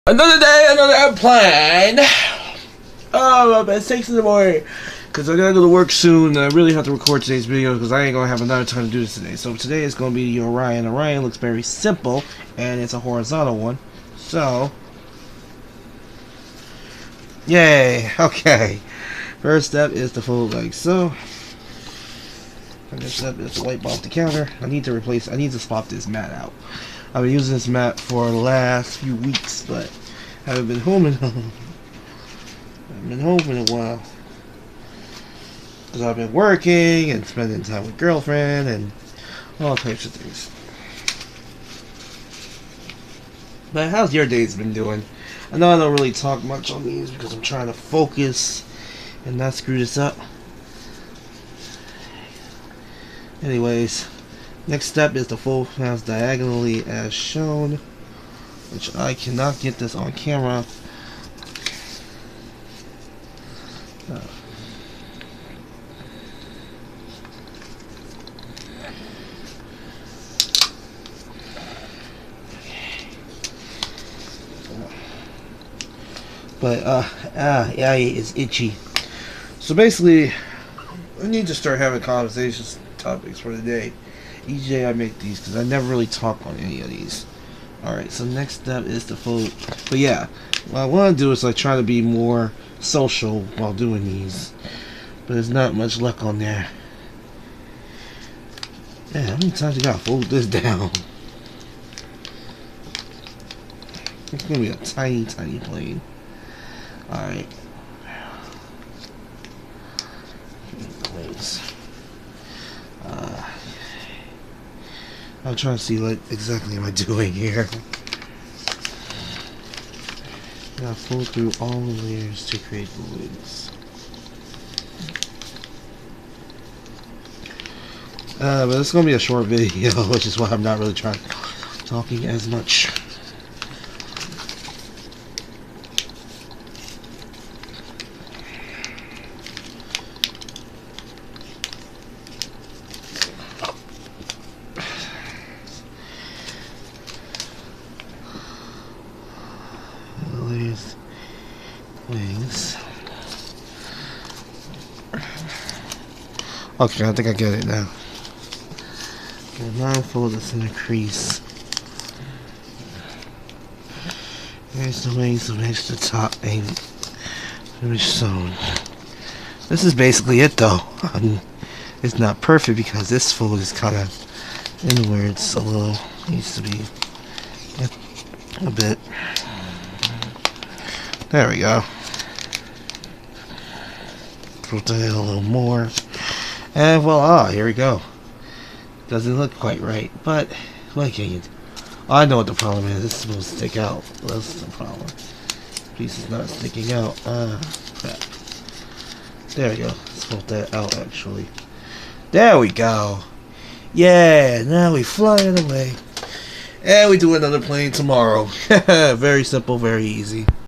Another day, another airplane. Oh, about 6 in the morning. Because I gotta go to work soon. I really have to record today's video because I ain't gonna have another time to do this today. So today is gonna be the Orion. Orion looks very simple, and it's a horizontal one. So, yay. Okay. First step is to fold like so. Second step is to wipe off the counter. I need to swap this mat out. I've been using this mat for the last few weeks, but haven't been home in a while. Because I've been working and spending time with girlfriend and all types of things. But how's your days been doing? I know I don't really talk much on these because I'm trying to focus and not screw this up. Anyways, next step is to fold halves diagonally as shown, which I cannot get this on camera. Yeah, it's itchy. So basically, I need to start having conversations topics for the day. Each day I make these because I never really talk on any of these. Alright, so next step is to fold. But yeah, what I want to do is like try to be more social while doing these. But there's not much luck on there. Man, how many times you gotta fold this down? It's gonna be a tiny, tiny plane. Alright. I'm trying to see what exactly am I doing here. Gotta fold through all the layers to create the wings. But it's gonna be a short video, which is why I'm not really talking as much. Wings. Okay, I think I get it now. Okay, now fold this in a crease. There's the wings that makes the top ain't finished sewn. This is basically it though. It's not perfect because this fold is kind of inwards a little. Needs to be a bit. There we go. Rotate a little more. And voila, here we go. Doesn't look quite right, but what can you do? I know what the problem is. It's supposed to stick out. That's the problem. Piece is not sticking out. Crap. There we go. Let's fold that out actually. There we go. Yeah, now we fly it away. And we do another plane tomorrow. Very simple, very easy.